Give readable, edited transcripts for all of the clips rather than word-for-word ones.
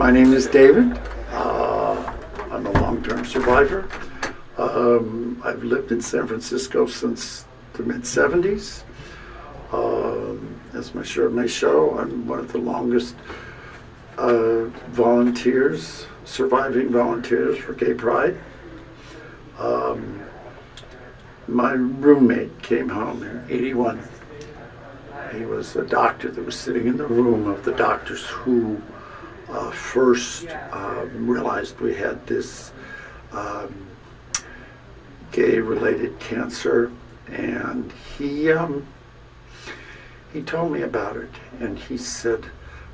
My name is David. I'm a long-term survivor. I've lived in San Francisco since the mid-70s. As my shirt may show, I'm one of the longest surviving volunteers for Gay Pride. My roommate came home in '81. He was a doctor that was sitting in the room of the doctors who first realized we had this gay-related cancer, and he told me about it, and he said,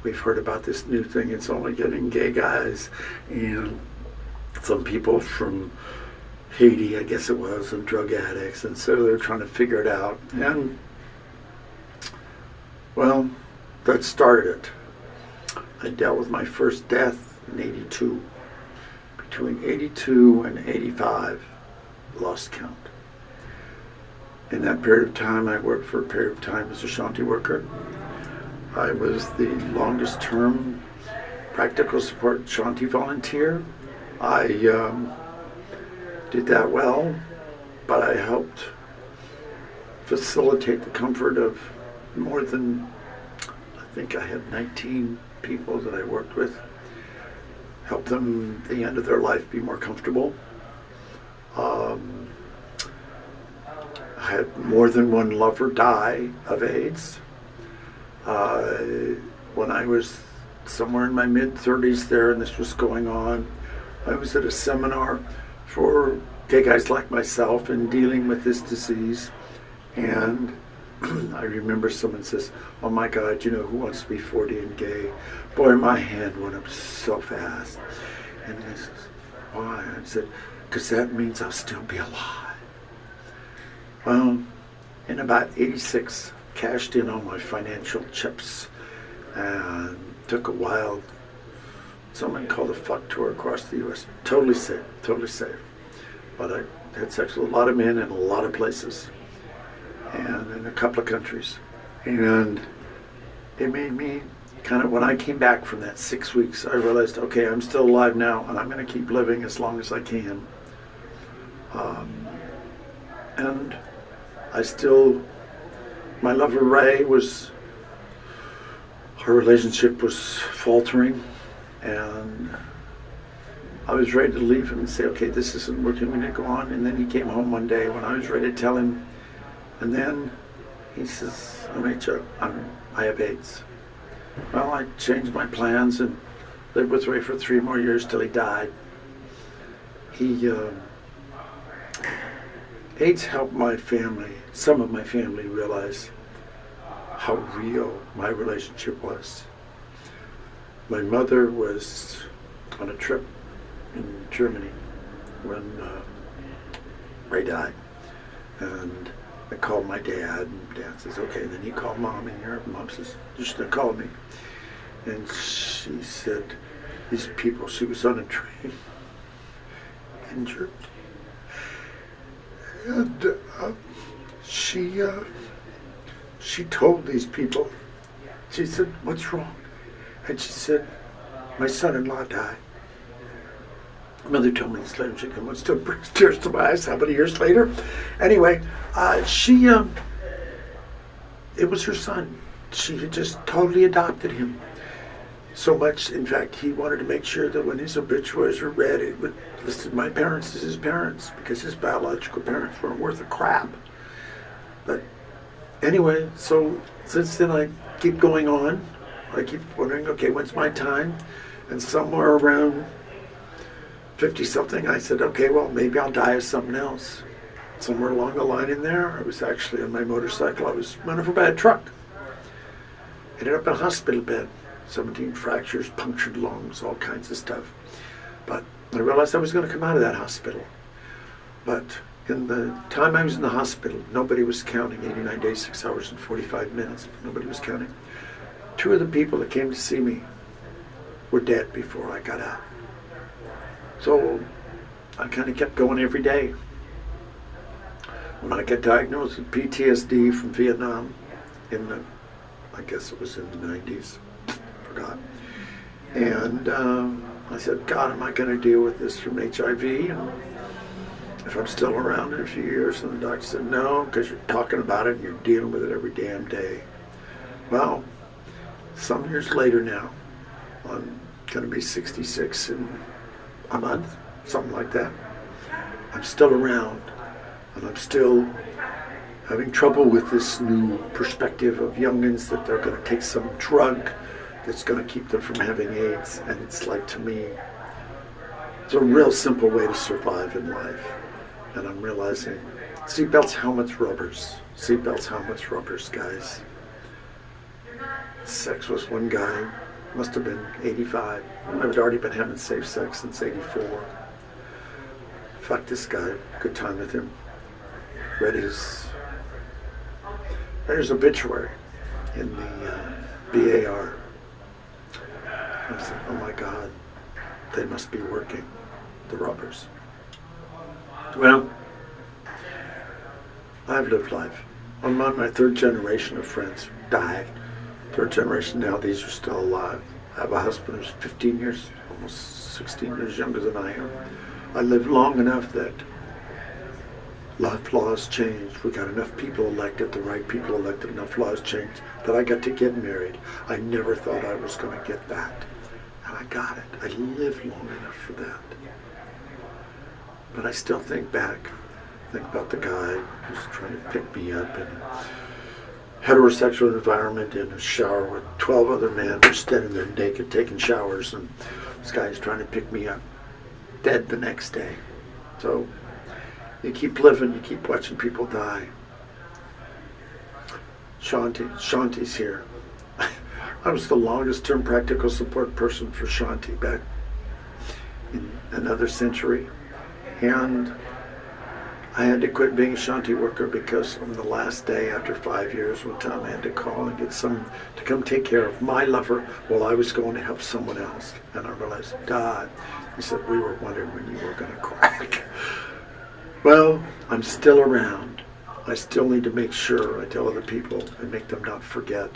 "We've heard about this new thing. It's only getting gay guys and some people from Haiti, I guess it was, and drug addicts, and so they're trying to figure it out." And well, that started it. I dealt with my first death in '82. Between '82 and '85, lost count. In that period of time, I worked for a period of time as a shanty worker. I was the longest term practical support shanty volunteer. I did that well, but I helped facilitate the comfort of more than, I think I had 19 people that I worked with. Help them at the end of their life be more comfortable. I had more than one lover die of AIDS. When I was somewhere in my mid-30s there and this was going on, I was at a seminar for gay guys like myself in dealing with this disease, and I remember someone says, "Oh my God, you know, who wants to be 40 and gay?" Boy, my hand went up so fast. And I said, "Why?" I said, "Because that means I'll still be alive." Well, in about '86, cashed in all my financial chips and took a wild, someone called a fuck tour across the U.S. Totally safe, totally safe. But I had sex with a lot of men in a lot of places and in a couple of countries. And it made me kind of, when I came back from that 6 weeks, I realized, okay, I'm still alive now and I'm going to keep living as long as I can. And I still, my lover Ray her relationship was faltering, and I was ready to leave him and say, okay, this isn't working, we need to go on. And then he came home one day when I was ready to tell him, and then he says, "Rachel, I have AIDS." Well, I changed my plans and lived with Ray for 3 more years till he died. AIDS helped my family, some of my family, realize how real my relationship was. My mother was on a trip in Germany when Ray died, and I called my dad, and Dad says, okay. And then he called Mom in Europe, and Mom says, "You should have called me." And she said, these people, she was on a train, injured, and she told these people, she said, "What's wrong?" And she said, "My son-in-law died." Mother told me this later. She goes, still brings tears to my eyes. How many years later? Anyway, it was her son. She had just totally adopted him. So much, in fact, he wanted to make sure that when his obituaries were read, it would listed my parents as his parents, because his biological parents weren't worth a crap. But anyway, so since then I keep going on. I keep wondering, okay, when's my time? And somewhere around 50-something, I said, okay, well, maybe I'll die of something else. Somewhere along the line in there, I was actually on my motorcycle. I was running for a bad truck. Ended up in a hospital bed. 17 fractures, punctured lungs, all kinds of stuff. But I realized I was going to come out of that hospital. But in the time I was in the hospital, nobody was counting. 89 days, 6 hours, and 45 minutes. Nobody was counting. 2 of the people that came to see me were dead before I got out. So I kind of kept going every day. When I got diagnosed with PTSD from Vietnam in the, I guess it was in the 90s, forgot. And I said, God, am I going to deal with this from HIV? And if I'm still around in a few years? And the doctor said, no, because you're talking about it and you're dealing with it every damn day. Well, some years later now, I'm going to be 66 in a month, something like that. I'm still around, and I'm still having trouble with this new perspective of youngins that they're going to take some drug that's going to keep them from having AIDS. And it's like, to me, it's a real simple way to survive in life. And I'm realizing, seatbelts, helmets, rubbers. Seatbelts, helmets, rubbers, guys. Sex was one guy, must have been 85. I've already been having safe sex since 84. Fuck this guy, good time with him. Read his obituary in the BAR. I was like, oh my God, they must be working, the rubbers. Well, I've lived life. I'm on my third generation of friends died. Third generation now, these are still alive. I have a husband who's 15 years, almost 16 years younger than I am. I lived long enough that life laws changed. We got enough people elected, the right people elected, enough laws changed, that I got to get married. I never thought I was going to get that. And I got it. I lived long enough for that. But I still think about the guy who's trying to pick me up in a heterosexual environment in a shower with 12 other men who are standing there naked taking showers, and this guy's trying to pick me up dead the next day. So you keep living, you keep watching people die. Shanti's here. I was the longest term practical support person for Shanti back in another century. And I had to quit being a Shanti worker because on the last day after 5 years, one time I had to call and get someone to come take care of my lover while I was going to help someone else. And I realized, God, he said, we were wondering when you were going to crack. Well, I'm still around. I still need to make sure I tell other people and make them not forget.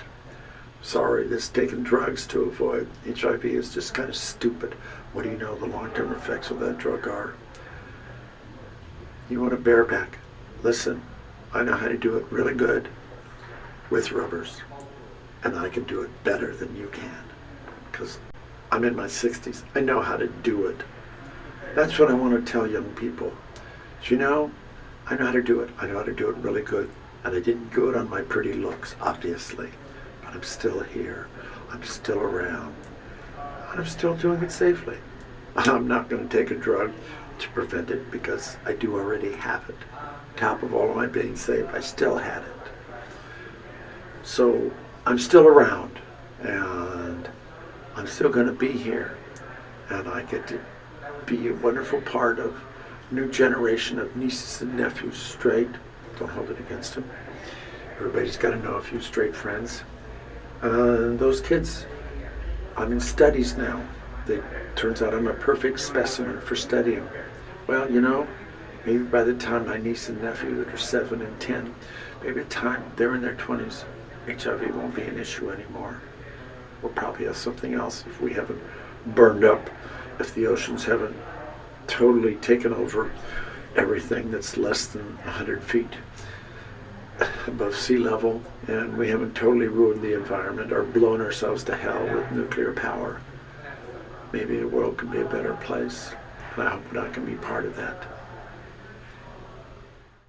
Sorry, this taking drugs to avoid HIV is just kind of stupid. What do you know the long-term effects of that drug are? You want a bareback? Listen, I know how to do it really good with rubbers. And I can do it better than you can. Because I'm in my 60s. I know how to do it. That's what I want to tell young people. You know, I know how to do it. I know how to do it really good. And I didn't do it on my pretty looks, obviously. But I'm still here. I'm still around. And I'm still doing it safely. I'm not going to take a drug to prevent it because I do already have it. Top of all of my being safe, I still had it. So I'm still around, and I'm still going to be here, and I get to be a wonderful part of a new generation of nieces and nephews, straight. Don't hold it against them. Everybody's got to know a few straight friends. And those kids, I'm in studies now. Turns out I'm a perfect specimen for studying. Well, you know, maybe by the time my niece and nephew that are 7 and 10, maybe by the time they're in their 20s, HIV won't be an issue anymore. We'll probably have something else if we haven't burned up, if the oceans haven't totally taken over everything that's less than 100 feet above sea level, and we haven't totally ruined the environment or blown ourselves to hell with nuclear power. Maybe the world could be a better place, and I hope that I can be part of that.